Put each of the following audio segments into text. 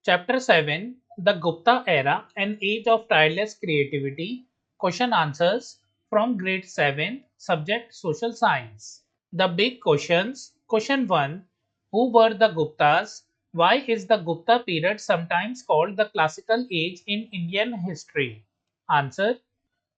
Chapter 7, The Gupta Era, An Age of Tireless Creativity. Question answers from grade 7, subject Social Science. The big questions. Question 1, who were the Guptas? Why is the Gupta period sometimes called the classical age in Indian history? Answer,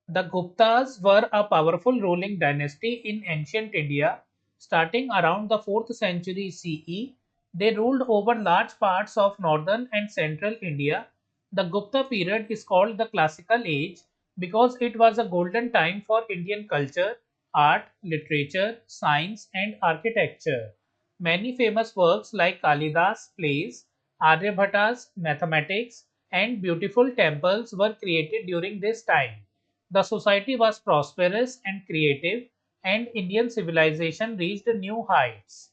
the Guptas were a powerful ruling dynasty in ancient India. Starting around the 4th century CE, they ruled over large parts of northern and central India. The Gupta period is called the Classical Age because it was a golden time for Indian culture, art, literature, science, and architecture. Many famous works like Kalidas plays, Aryabhata's mathematics, and beautiful temples were created during this time. The society was prosperous and creative, and Indian civilization reached new heights.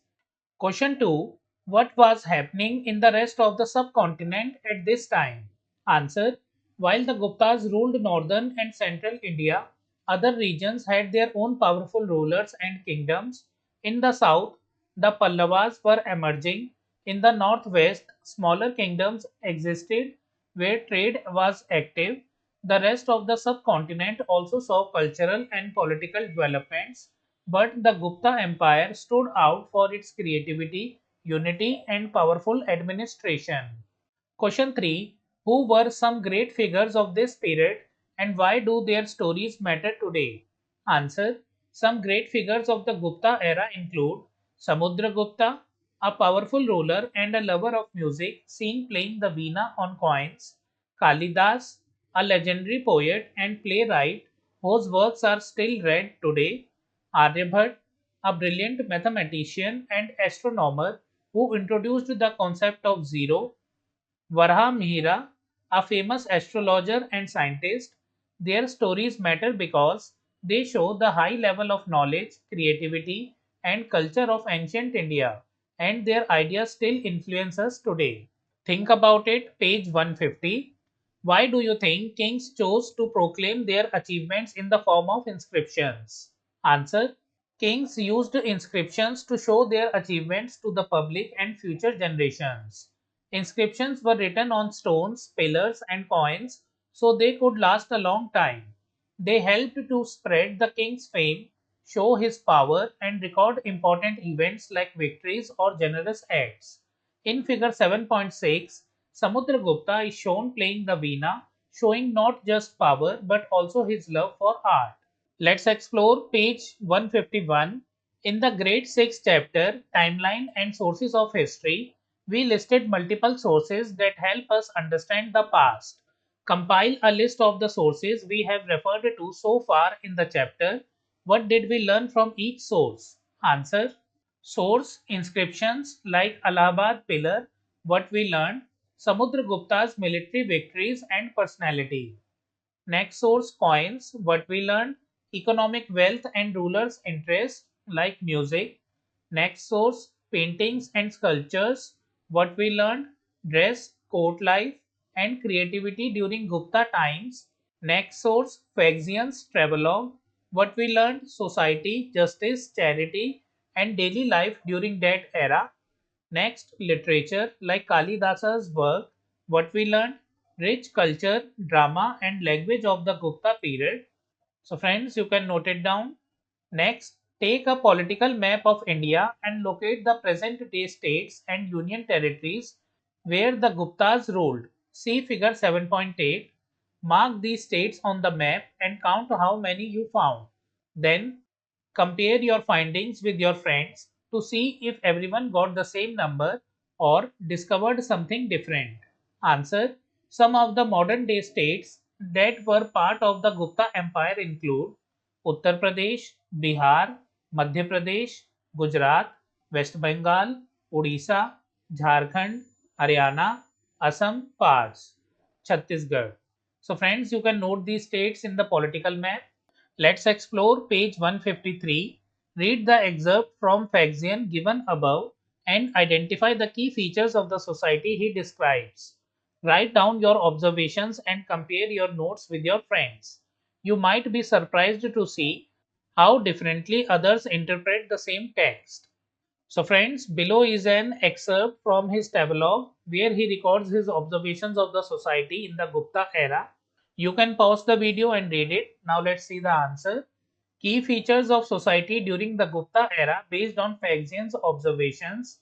Question 2, what was happening in the rest of the subcontinent at this time? Answer, while the Guptas ruled northern and central India, other regions had their own powerful rulers and kingdoms. In the south, the Pallavas were emerging. In the northwest, smaller kingdoms existed where trade was active. The rest of the subcontinent also saw cultural and political developments, but the Gupta Empire stood out for its creativity, unity, and powerful administration. Question 3, who were some great figures of this period and why do their stories matter today? Answer, some great figures of the Gupta era include Samudragupta, a powerful ruler and a lover of music, seen playing the veena on coins; Kalidas, a legendary poet and playwright whose works are still read today; Aryabhat, a brilliant mathematician and astronomer who introduced the concept of zero; Varahmihira, a famous astrologer and scientist. Their stories matter because they show the high level of knowledge, creativity, and culture of ancient India, and their ideas still influence us today. Think about it, page 150. Why do you think kings chose to proclaim their achievements in the form of inscriptions? Answer, kings used inscriptions to show their achievements to the public and future generations. Inscriptions were written on stones, pillars, and coins so they could last a long time. They helped to spread the king's fame, show his power, and record important events like victories or generous acts. In figure 7.6, Samudragupta is shown playing the veena, showing not just power but also his love for art. Let's explore page 151. In the grade 6 chapter, Timeline and Sources of History, we listed multiple sources that help us understand the past. Compile a list of the sources we have referred to so far in the chapter. What did we learn from each source? Answer, source inscriptions like Allahabad Pillar. What we learned, Samudragupta's military victories and personality. Next source, coins. What we learned, economic wealth and rulers' interest like music. Next source, paintings and sculptures. What we learned, dress, court life, and creativity during Gupta times. Next source, Faxian's travelogue. What we learned, society, justice, charity, and daily life during that era. Next, literature like Kalidasa's work. What we learned, rich culture, drama, and language of the Gupta period. So, friends, you can note it down. Next, take a political map of India and locate the present day states and union territories where the Guptas ruled. See figure 7.8. Mark these states on the map and count how many you found. Then, compare your findings with your friends to see if everyone got the same number or discovered something different. Answer, some of the modern day states that were part of the Gupta Empire include Uttar Pradesh, Bihar, Madhya Pradesh, Gujarat, West Bengal, Odisha, Jharkhand, Haryana, Assam parts, Chhattisgarh. So friends, you can note these states in the political map. Let's explore page 153. Read the excerpt from Faxian given above and identify the key features of the society he describes. Write down your observations and compare your notes with your friends. You might be surprised to see how differently others interpret the same text. So friends, below is an excerpt from his travelogue where he records his observations of the society in the Gupta era. You can pause the video and read it. Now let's see the answer. Key features of society during the Gupta era based on Faxian's observations.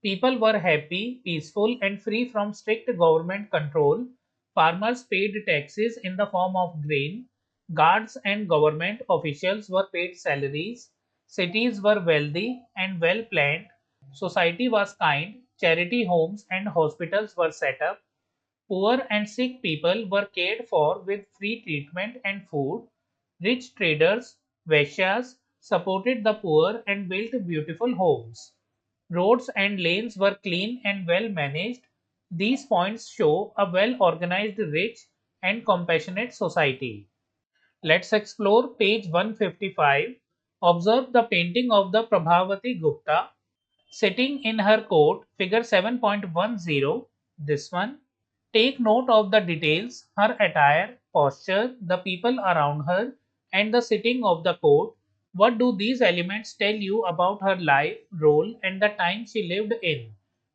People were happy, peaceful and free from strict government control. Farmers paid taxes in the form of grain. Guards and government officials were paid salaries. Cities were wealthy and well planned. Society was kind. Charity homes and hospitals were set up. Poor and sick people were cared for with free treatment and food. Rich traders, Vaishyas, supported the poor and built beautiful homes. Roads and lanes were clean and well managed. These points show a well organized, rich, and compassionate society. Let's explore page 155. Observe the painting of the Prabhavati Gupta sitting in her coat, figure 7.10. This one. Take note of the details, her attire, posture, the people around her, and the sitting of the coat. What do these elements tell you about her life, role, and the time she lived in?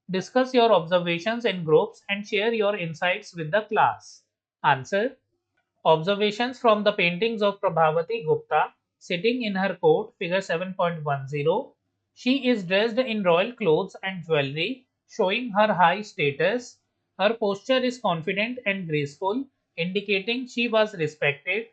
Discuss your observations in groups and share your insights with the class. Answer. Observations from the paintings of Prabhavati Gupta sitting in her coat, figure 7.10. She is dressed in royal clothes and jewelry, showing her high status. Her posture is confident and graceful, indicating she was respected.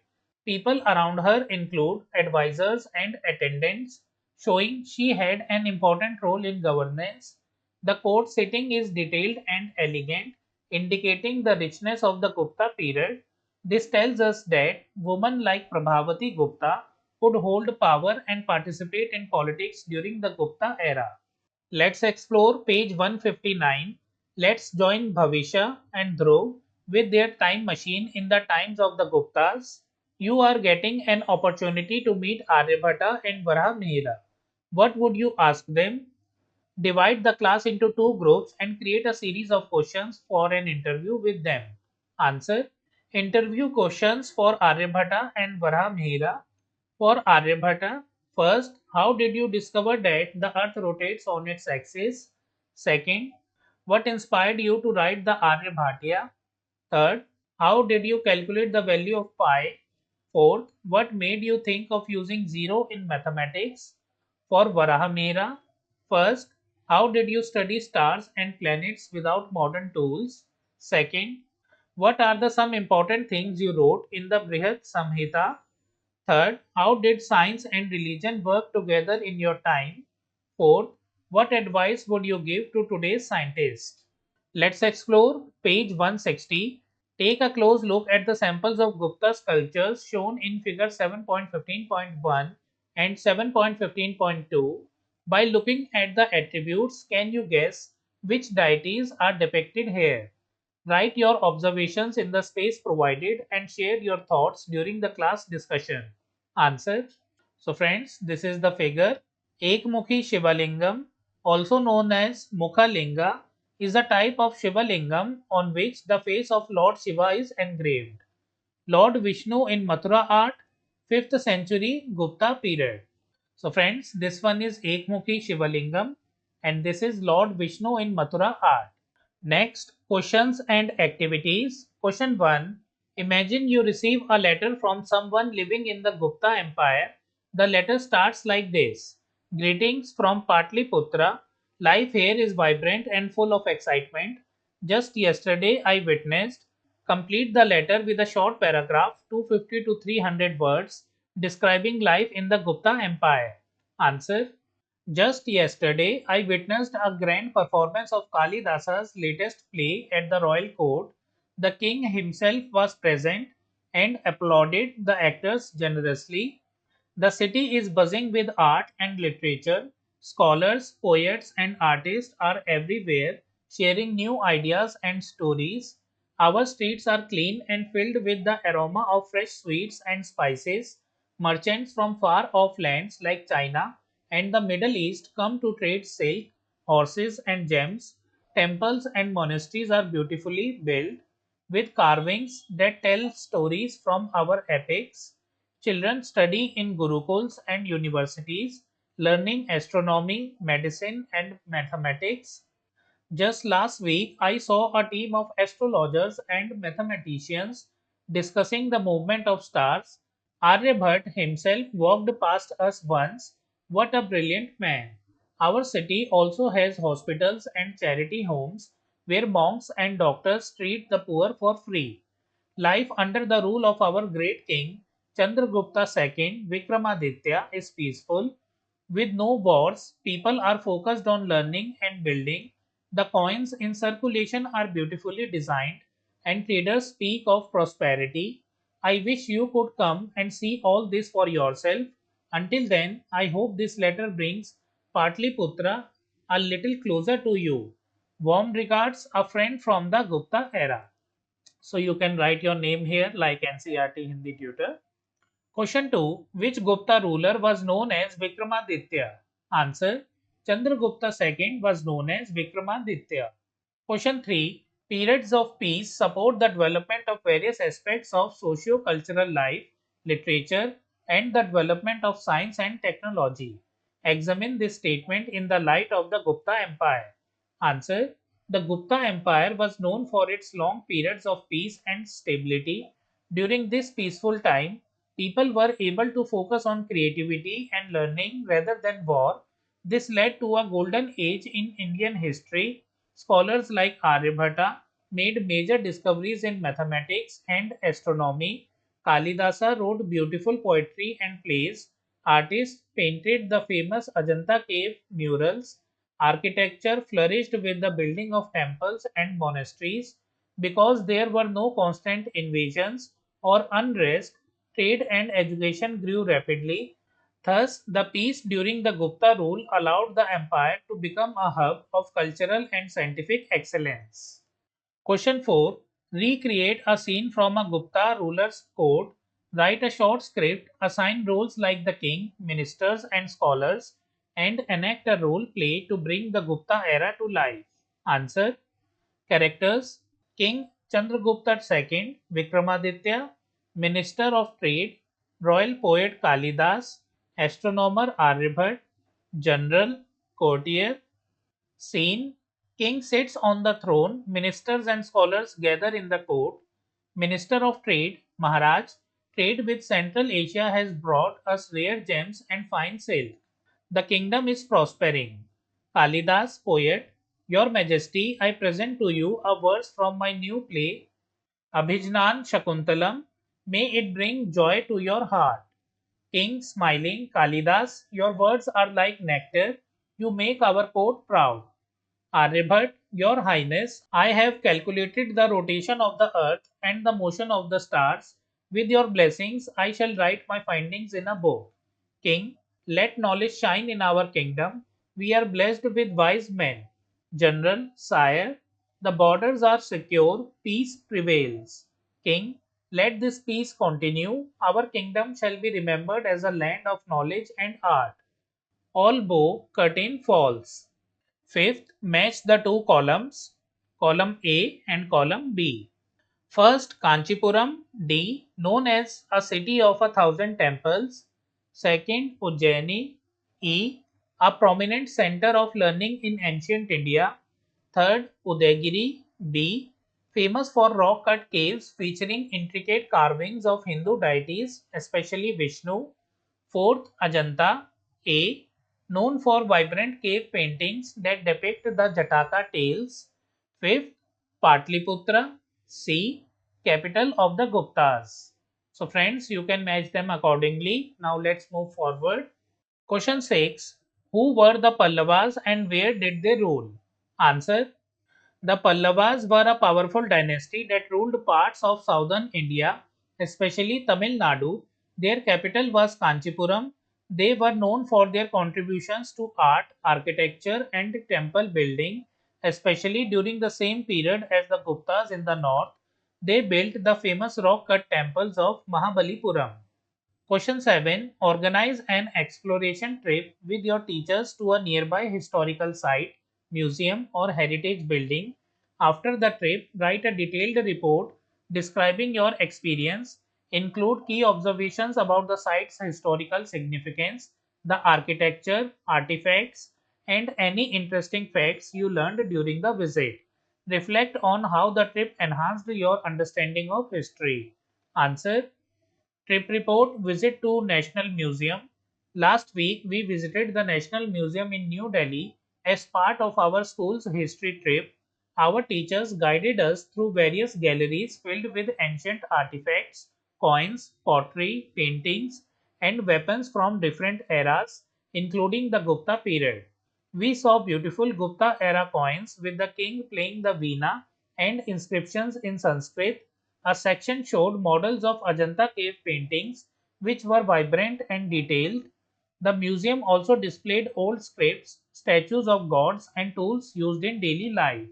People around her include advisors and attendants, showing she had an important role in governance. The court setting is detailed and elegant, indicating the richness of the Gupta period. This tells us that women like Prabhavati Gupta could hold power and participate in politics during the Gupta era. Let's explore page 159. Let's join Bhavisha and Dhruv with their time machine in the times of the Guptas. You are getting an opportunity to meet Aryabhatta and Varaha Mihira. What would you ask them? Divide the class into two groups and create a series of questions for an interview with them. Answer. Interview questions for Aryabhatta and Varaha Mihira. For Aryabhatta, first, how did you discover that the earth rotates on its axis? Second, what inspired you to write the Aryabhatiya? Third, how did you calculate the value of pi? Fourth, what made you think of using zero in mathematics? For Varahamihira, first, how did you study stars and planets without modern tools? Second, what are the some important things you wrote in the Brihat Samhita? Third, how did science and religion work together in your time? Fourth, what advice would you give to today's scientists? Let's explore page 160. Take a close look at the samples of Gupta sculptures shown in figure 7.15.1 and 7.15.2. By looking at the attributes, can you guess which deities are depicted here? Write your observations in the space provided and share your thoughts during the class discussion. Answer. So friends, this is the figure. Ekmukhi Shivalingam, also known as Mukha is a type of Shivalingam on which the face of Lord Shiva is engraved. Lord Vishnu in Mathura art, 5th century Gupta period. So friends, this one is Ekmukhi Shivalingam and this is Lord Vishnu in Mathura art. Next, questions and activities. Question 1. Imagine you receive a letter from someone living in the Gupta Empire. The letter starts like this. Greetings from Patliputra. Life here is vibrant and full of excitement. Just yesterday I witnessed. Complete the letter with a short paragraph, 250 to 300 words, describing life in the Gupta Empire. Answer. Just yesterday, I witnessed a grand performance of Kalidasa's latest play at the royal court. The king himself was present and applauded the actors generously. The city is buzzing with art and literature. Scholars, poets, and artists are everywhere, sharing new ideas and stories. Our streets are clean and filled with the aroma of fresh sweets and spices. Merchants from far off lands like China and the Middle East come to trade silk, horses, and gems. Temples and monasteries are beautifully built with carvings that tell stories from our epics. Children study in gurukuls and universities. learning astronomy, medicine, and mathematics. Just last week, I saw a team of astrologers and mathematicians discussing the movement of stars. Aryabhat himself walked past us once. What a brilliant man! Our city also has hospitals and charity homes where monks and doctors treat the poor for free. Life under the rule of our great king Chandragupta II Vikramaditya is peaceful. With no wars, people are focused on learning and building. The coins in circulation are beautifully designed, and traders speak of prosperity. I wish you could come and see all this for yourself. Until then, I hope this letter brings Patliputra a little closer to you. Warm regards, a friend from the Gupta era. So you can write your name here like NCERT Hindi tutor. Question 2. Which Gupta ruler was known as Vikramaditya? Answer. Chandragupta II was known as Vikramaditya. Question 3. Periods of peace support the development of various aspects of socio-cultural life, literature, and the development of science and technology. Examine this statement in the light of the Gupta Empire. Answer. The Gupta Empire was known for its long periods of peace and stability. During this peaceful time, people were able to focus on creativity and learning rather than war. This led to a golden age in Indian history. Scholars like Aryabhata made major discoveries in mathematics and astronomy. Kalidasa wrote beautiful poetry and plays. Artists painted the famous Ajanta cave murals. Architecture flourished with the building of temples and monasteries. Because there were no constant invasions or unrest, trade and education grew rapidly. Thus, the peace during the Gupta rule allowed the empire to become a hub of cultural and scientific excellence. Question 4. Recreate a scene from a Gupta ruler's court. Write a short script, assign roles like the king, ministers, and scholars, and enact a role play to bring the Gupta era to life. Answer. Characters: King Chandragupta II, Vikramaditya, Minister of Trade, Royal Poet Kalidas, Astronomer Aryabhat, General, Courtier. Scene: King sits on the throne, ministers and scholars gather in the court. Minister of Trade, Maharaj, trade with Central Asia has brought us rare gems and fine silk. The kingdom is prospering. Kalidas, poet, Your Majesty, I present to you a verse from my new play, Abhijnan Shakuntalam. May it bring joy to your heart. King, smiling, Kalidas, your words are like nectar. You make our court proud. Aryabhat, Your Highness, I have calculated the rotation of the earth and the motion of the stars. With your blessings, I shall write my findings in a book. King, let knowledge shine in our kingdom. We are blessed with wise men. General, Sire, the borders are secure, peace prevails. King, let this peace continue. Our kingdom shall be remembered as a land of knowledge and art. All bow, curtain falls. Fifth, match the two columns, column A and column B. First, Kanchipuram, D, known as a city of 1,000 temples. Second, Ujjaini, E, a prominent center of learning in ancient India. Third, Udaygiri, B, famous for rock cut caves featuring intricate carvings of Hindu deities, especially Vishnu. Fourth, Ajanta, A, known for vibrant cave paintings that depict the Jataka tales. Fifth, Patliputra, C, capital of the Guptas. So friends, you can match them accordingly. Now let's move forward. Question 6. Who were the Pallavas and where did they rule? Answer. The Pallavas were a powerful dynasty that ruled parts of southern India, especially Tamil Nadu. Their capital was Kanchipuram. They were known for their contributions to art, architecture, and temple building, especially during the same period as the Guptas in the north. They built the famous rock cut temples of Mahabalipuram. Question 7. Organize an exploration trip with your teachers to a nearby historical site, museum, or heritage building. After the trip, write a detailed report describing your experience. Include key observations about the site's historical significance. the architecture, artifacts, and any interesting facts you learned during the visit. Reflect on how the trip enhanced your understanding of history. Answer. Trip report. Visit to National Museum. Last week we visited the National Museum in New Delhi as part of our school's history trip. Our teachers guided us through various galleries filled with ancient artifacts, coins, pottery, paintings, and weapons from different eras, including the Gupta period. We saw beautiful Gupta era coins with the king playing the veena and inscriptions in Sanskrit. A section showed models of Ajanta cave paintings, which were vibrant and detailed. The museum also displayed old scripts, statues of gods, and tools used in daily life.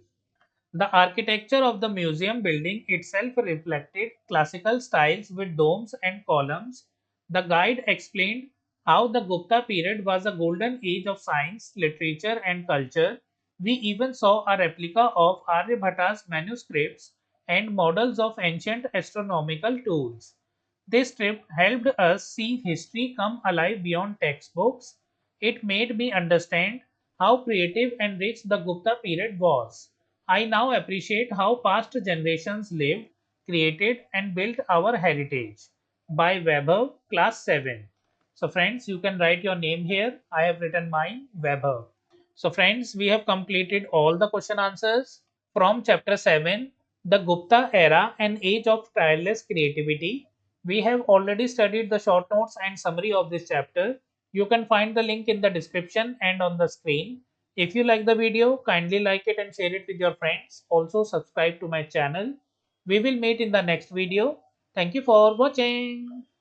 The architecture of the museum building itself reflected classical styles with domes and columns. The guide explained how the Gupta period was a golden age of science, literature, and culture. We even saw a replica of Aryabhata's manuscripts and models of ancient astronomical tools. This trip helped us see history come alive beyond textbooks. It made me understand how creative and rich the Gupta period was. I now appreciate how past generations lived, created, and built our heritage. By Weber, Class 7. So, friends, you can write your name here. I have written mine, Weber. So, friends, we have completed all the question answers from chapter 7, the Gupta Era and Age of Tireless Creativity. We have already studied the short notes and summary of this chapter. You can find the link in the description and on the screen. If you like the video, kindly like it and share it with your friends. Also subscribe to my channel. We will meet in the next video. Thank you for watching.